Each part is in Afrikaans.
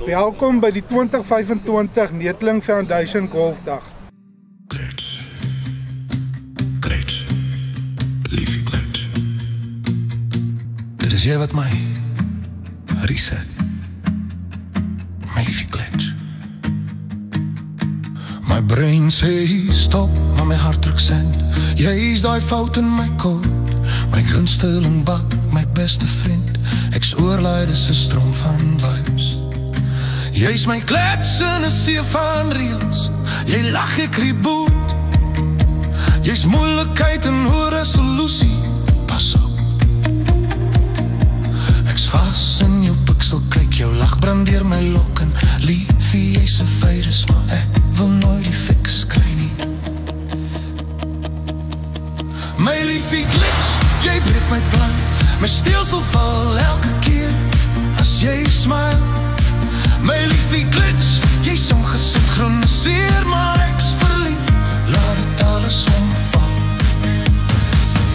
Welkom by die 2025 Netling Foundation Golfdag. Great, liefie Great. Dit is jy wat my reset, my liefie Great. My brain sê stop, maar my hart druk send. Jy is die fout in my code, my gunsteling bak, my beste vriend. Ek's oorlaai, dis 'n stroom van vibes. Jy is my klets in 'n see van reels. Jy lag, ek reboot. Jy is moeilikheid en hoe resolusie. Pas op. Ek's vas in jou piksel, kyk jou lag brand deur my lok en liefie, jy's 'n virus, maar ek wil nooit die fix kry nie. My liefie glitch, jy breek my plan. My stelsel val elke keer as jy smile. My liefie glitch, jy's ongesinkroniseer, maar ek's verlief. Laat dit alles omval.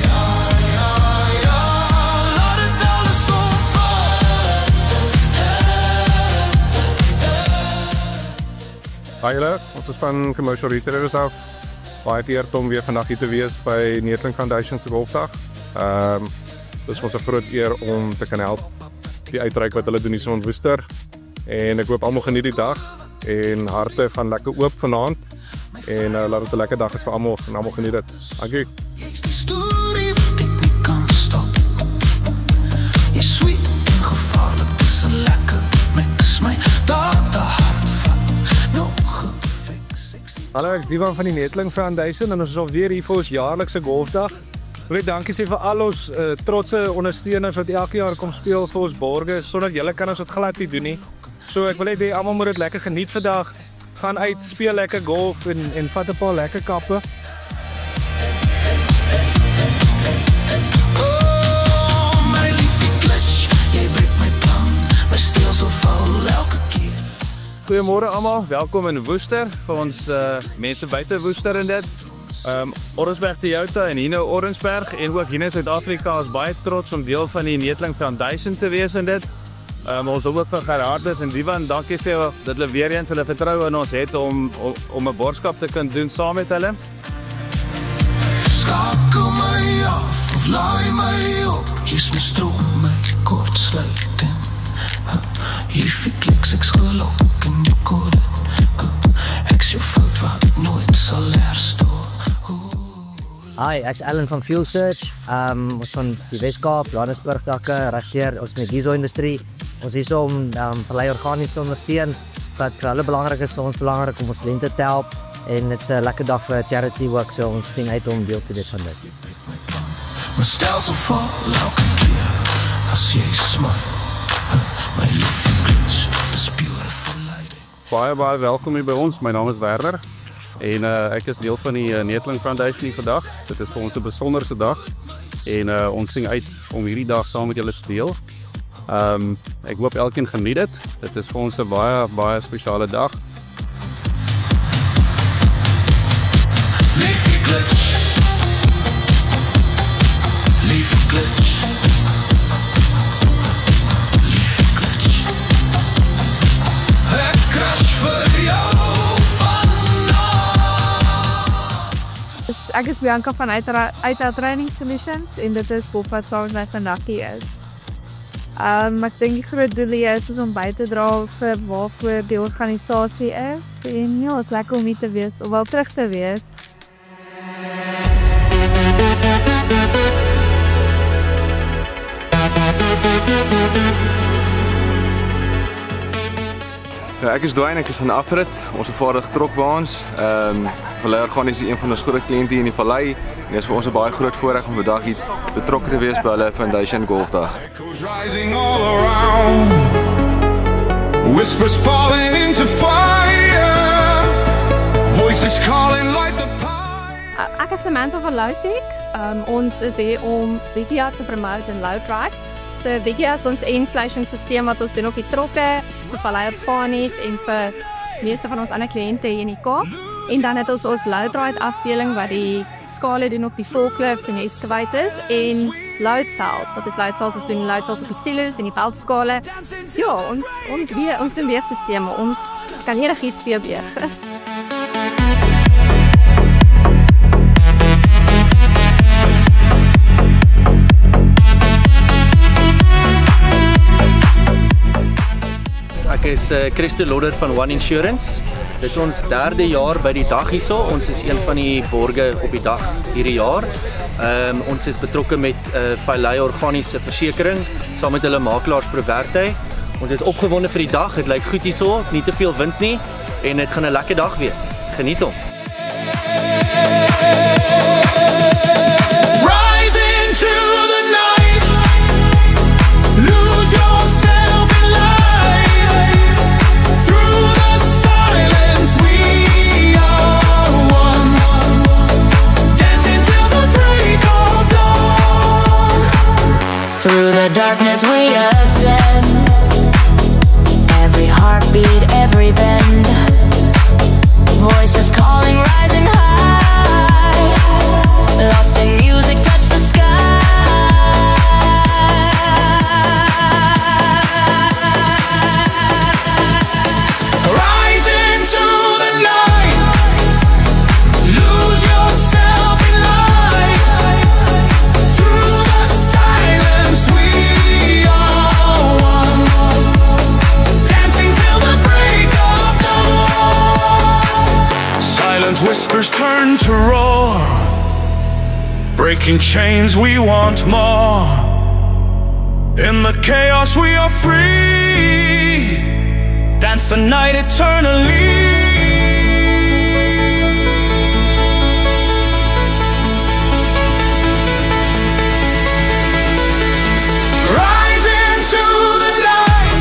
Ja, ja, ja, laat dit alles omval. Hi julle, ons is van Commercial Retailers af. Baie vereerd om weer vandag hier te wees by Netling Foundation se Golfdag. Dit is ons 'n groot eer om te kan help die uitreik wat hulle doen hier so in Woester. En ek hoop almal geniet die dag en harte van lekker oop vanaand. En laat dit 'n lekker dag is vir almal en almal geniet dit. Dankie. Jy's die storie wat ek nie kan stop. Jy's sweet en gevaarlik, dis 'n lekker mix. My data hart vat, nog gefix. Hallo, ek is Divan van die Netling Foundation en ons is alweer hier vir ons jaarlikse golfdag. Ek wil dankie sê vir al ons trotse ondersteuners wat elke jaar kom speel vir ons borgers. Sonder julle kan ons dit glad nie doen nie. So ek wil hê almal moet dit lekker geniet vandag. Gaan uit, speel lekker golf en vat 'n paar lekker kappe. Goeiemôre almal, welkom in Woester vir ons mense buite Woester en dit. Orensberg Toyota en Hino Orensberg en ook hier in Suid-Afrika is baie trots om deel van die Netling Foundation te wees in dit. Ons ook vir Gerardus en Divan, dankie sê dat hulle weer eens hulle vertroue in ons het om 'n borgskap te kan doen saam met hulle. Skakel my af of laai my op. Hier's my stroom, my kortsluiting. Liefie kliks, ek gelok in jou kode. Ek's jou fout wat nooit sal herstoor. Hi, ek's Alan van Fuel Search. Ons van die Weskaap, Johannesburg takke, regdeur ons in die diesel-industrie. Ons is om Vallei Organies te ondersteun. Wat vir hulle belangrik is, vir ons belangrik om ons kliënte te help. En dit is 'n lekker dag vir charity work, so ons sien uit om deel te wees van dit. My stelsel val elke keer as jy smile. My liefie glitch, dis beautiful lighting. Baie welkom hier by ons. My naam is Werner en ek is deel van die Netling Foundation hier vandag. Dit is vir ons 'n besonderse dag en ons sien uit om hierdie dag saam met julle te deel. Ek hoop elkeen geniet dit. Dit is vir ons 'n baie spesiale dag. Liefie glitch. Liefie glitch. Liefie glitch. Ek crash vir jou vandag. Ek is Bianca van Uithaal Training Solutions en dit is Bob wat saam met my vandag hier is. Ek dink die groot doel hier is om by te dra vir waarvoor die organisasie is en ja, is lekker om hier te wees of wel terug te wees. Ja, ek is Dwayne, ek is van Afrit. Ons vervaardig trokwaans. Vallei Organies is een van ons groot kliënte hier in die vallei en dit is vir ons 'n baie groot voorreg om vandag hier betrokke te wees by hulle Foundation Golfdag. Whispers falling into fire. Voices calling like the pie. Ek is Samantha van Loutech. Ons is hier om Vigia te promote en Loutride. So Vigia is ons inflation stelsel wat ons doen op die trokke, vir Vallei Organies en vir meeste van ons ander kliënte hier in die Kaap. En dan het ons Loutride afdeling wat die skale doen op die forklifts en excavators en load cells. Wat is load cells? Ons doen load cells op die silos en die bulbskale. Ja, ons doen weegsisteme. Ons kan enigiets vir jou weeg. Ek is Christo Lodder van One Insurance. Dis ons 3de jaar by die dag hierso. Ons is een van die borge op die dag hierdie jaar. Ons is betrokke met Vallei Organiese Versekering saam met hulle makelaars Proverty. Ons is opgewonde vir die dag. Dit lyk goed hierso, nie te veel wind nie en dit gaan 'n lekker dag wees. Geniet hom. Through the darkness we ascend. Every heartbeat, every bend. Voices calling, rising high. Lost in music, touch the sky. Rise into the night. Lose yourself in light. Through the silence we are one. Dancing till the break of dawn. Silent whispers turn to roar. Breaking chains, we want more. In the chaos we are free. Dance the night eternally. Rise into the night.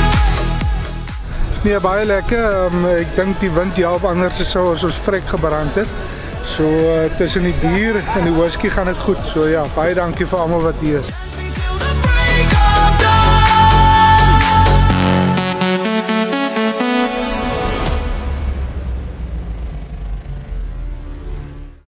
Nee, baie lekker. Ek dink die wind help, anders sou ons vrek gebrand het. So tussen die bier en die whisky gaan dit goed. So ja, baie dankie vir almal wat hier is.